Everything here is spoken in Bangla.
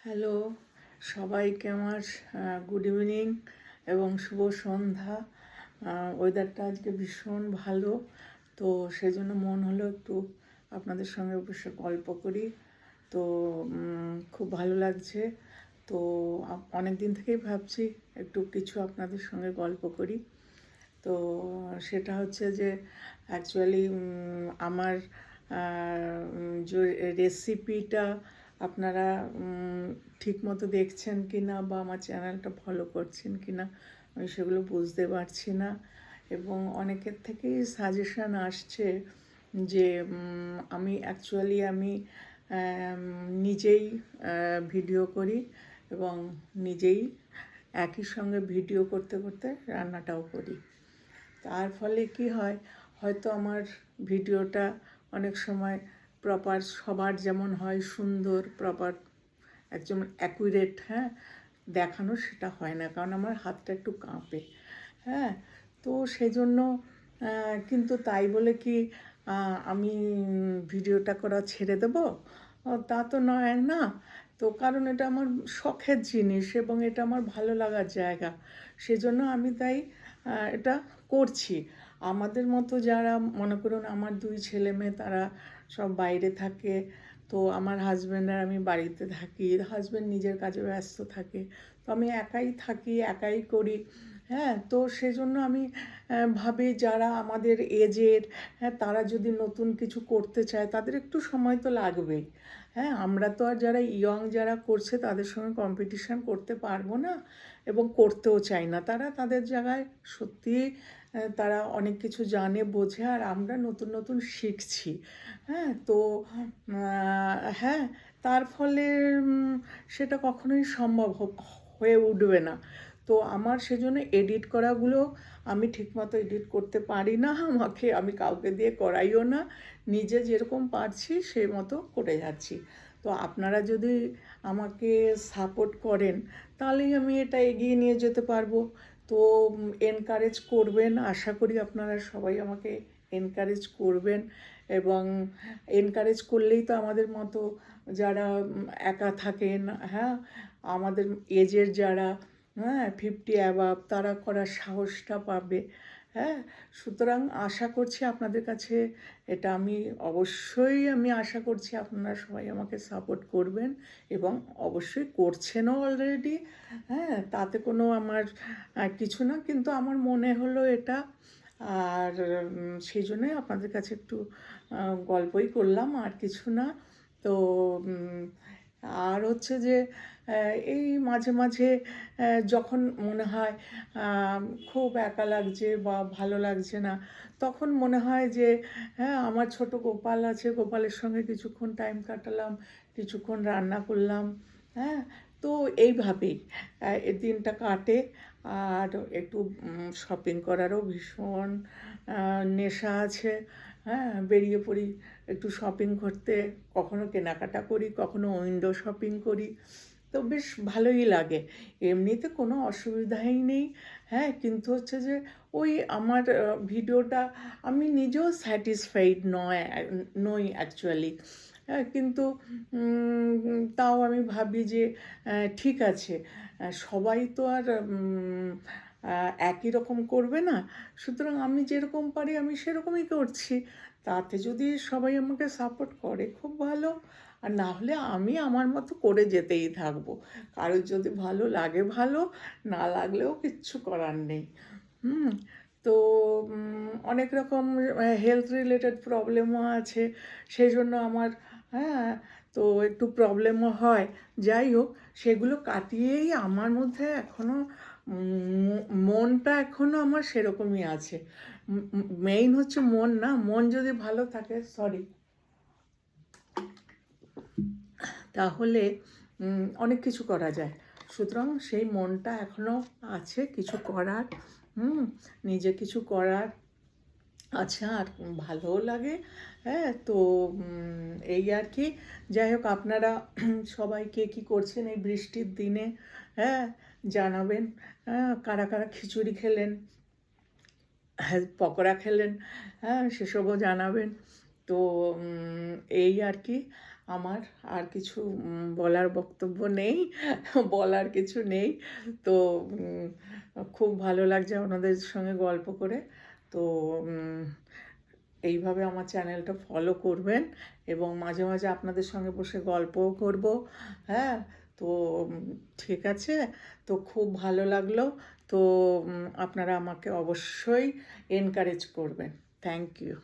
হ্যালো, সবাইকে আমার গুড ইভিনিং এবং শুভ সন্ধ্যা। ওয়েদারটা আজকে ভীষণ ভালো, তো সেজন্য মন হলো একটু আপনাদের সঙ্গে বসে গল্প করি। তো খুব ভালো লাগছে। তো অনেক দিন থেকেই ভাবছি একটু কিছু আপনাদের সঙ্গে গল্প করি। তো সেটা হচ্ছে যে অ্যাকচুয়ালি আমার যে রেসিপিটা আপনারা ঠিকমতো দেখছেন কি না বা আমার চ্যানেলটা ফলো করছেন কি না আমি সেগুলো বুঝতে পারছি না। এবং অনেকের থেকেই সাজেশান আসছে যে আমি নিজেই ভিডিও করি এবং নিজেই একই সঙ্গে ভিডিও করতে করতে রান্নাটাও করি। তার ফলে কি হয়, হয়তো আমার ভিডিওটা অনেক সময় প্রপার সবার যেমন হয় সুন্দর প্রপার একদম অ্যাকুরেট দেখানো সেটা হয় না, কারণ আমার হাতটা একটু কাঁপে। হ্যাঁ, তো সেই জন্য কিন্তু তাই বলে কি আমি ভিডিওটা করা ছেড়ে দেবো? তা তো নয় না। তো কারণ এটা আমার শখের জিনিস এবং এটা আমার ভালো লাগার জায়গা, সেজন্য আমি তাই এটা করছি। আমাদের মতো যারা মনে করুন আমার 2 ছেলে মেয়ে তারা সব বাইরে থাকে, তো আমার হাজব্যান্ড আর আমি বাড়িতে থাকি। হাজব্যান্ড নিজের কাজে ব্যস্ত থাকে, তো আমি একাই থাকি, একাই করি। হ্যাঁ, তো সেজন্য আমি ভাবি যারা আমাদের এজের, তারা যদি নতুন কিছু করতে চায় তাদের একটু সময় তো লাগবেই। হ্যাঁ, আমরা তো আর যারা ইয়ং যারা করছে তাদের সঙ্গে কম্পিটিশান করতে পারবো না এবং করতেও চাই না। তারা তাদের জায়গায় সত্যিই তারা অনেক কিছু জানে বোঝে, আর আমরা নতুন নতুন শিখছি। হ্যাঁ, তো হ্যাঁ, তার ফলে সেটা কখনোই সম্ভব হয়ে উঠবে না। তো আমার সেজন্য এডিট করাগুলো আমি ঠিকমতো এডিট করতে পারি না, আমি কাউকে দিয়ে করাইও না, নিজে যেরকম পারছি সেই মতো করে যাচ্ছি। তো আপনারা যদি আমাকে সাপোর্ট করেন তাহলেই আমি এটা এগিয়ে নিয়ে যেতে পারবো। তো এনকারেজ করবেন, আশা করি আপনারা সবাই আমাকে এনকারেজ করবেন। এবং এনকারেজ করলেই তো আমাদের মতো যারা একা থাকেন, হ্যাঁ, আমাদের এজের যারা 50 অ্যাবাভ তারা করার সাহসটা পাবে। হ্যাঁ, সুতরাং আশা করছি আপনাদের কাছে এটা আমি আশা করছি আপনারা সবাই আমাকে সাপোর্ট করবেন এবং অবশ্যই করছেনও অলরেডি। হ্যাঁ, তাতে কোনো আমার কিছু না, কিন্তু আমার মনে হলো এটা, আর সেই জন্যই আপনাদের কাছে একটু গল্পই করলাম, আর কিছু না। তো আর হচ্ছে যে এই মাঝে মাঝে যখন মনে হয় খুব একা লাগছে বা ভালো লাগছে না, তখন মনে হয় যে হ্যাঁ, আমার ছোট গোপাল আছে, গোপালের সঙ্গে কিছুক্ষণ টাইম কাটালাম, কিছুক্ষণ রান্না করলাম। হ্যাঁ, তো এইভাবেই এই দিনটা কাটে। আর একটু শপিং করারও ভীষণ নেশা আছে। হ্যাঁ, বেরিয়ে পড়ি একটু শপিং করতে, কখনো কেনাকাটা করি, কখনো উইন্ডো শপিং করি। তো বেশ ভালোই লাগে, এমনিতে কোনো অসুবিধাই নেই। হ্যাঁ, কিন্তু হচ্ছে যে ওই আমার ভিডিওটা আমি নিজেও স্যাটিসফাইড নই অ্যাকচুয়ালি। হ্যাঁ, কিন্তু তাও আমি ভাবি যে ঠিক আছে, সবাই তো আর একই রকম করবে না, সুতরাং আমি যেরকম পারি আমি সেরকমই করছি। তাতে যদি সবাই আমাকে সাপোর্ট করে খুব ভালো, আর না হলে আমি আমার মতো করে যেতেই থাকবো। কারোর যদি ভালো লাগে ভালো, না লাগলেও কিচ্ছু করার নেই। তো অনেক রকম হেলথ রিলেটেড প্রবলেমও আছে, সেই জন্য আমার হ্যাঁ, তো একটু প্রবলেমও হয়। যাই হোক, সেগুলো কাটিয়েই আমার মধ্যে এখনও মনটা এখনও আমার সেরকমই আছে। মেইন হচ্ছে মন, না, মন যদি ভালো থাকে, সরি, তাহলে অনেক কিছু করা যায়। সুতরাং সেই মনটা এখনও আছে কিছু করার, নিজে কিছু করার। আচ্ছা, আর ভালোও লাগে। হ্যাঁ, তো এই আর কি। যাই হোক, আপনারা সবাই কে কী করছেন এই বৃষ্টির দিনে, হ্যাঁ, জানাবেন। হ্যাঁ, কারা কারা খিচুড়ি খেলেন, হ্যাঁ, পকোড়া খেলেন, হ্যাঁ, সেসবও জানাবেন। তো এই আর কি। আমার আর কিছু বলার বক্তব্য নেই, বলার কিছু নেই। তো খুব ভালো লাগছে আপনাদের সঙ্গে গল্প করে। তো এইভাবে আমার চ্যানেলটা ফলো করবেন এবং মাঝে মাঝে আপনাদের সঙ্গে বসে গল্পও করব। হ্যাঁ, তো ঠিক আছে, তো খুব ভালো লাগলো। তো আপনারা আমাকে অবশ্যই এনকারেজ করবেন। Thank you.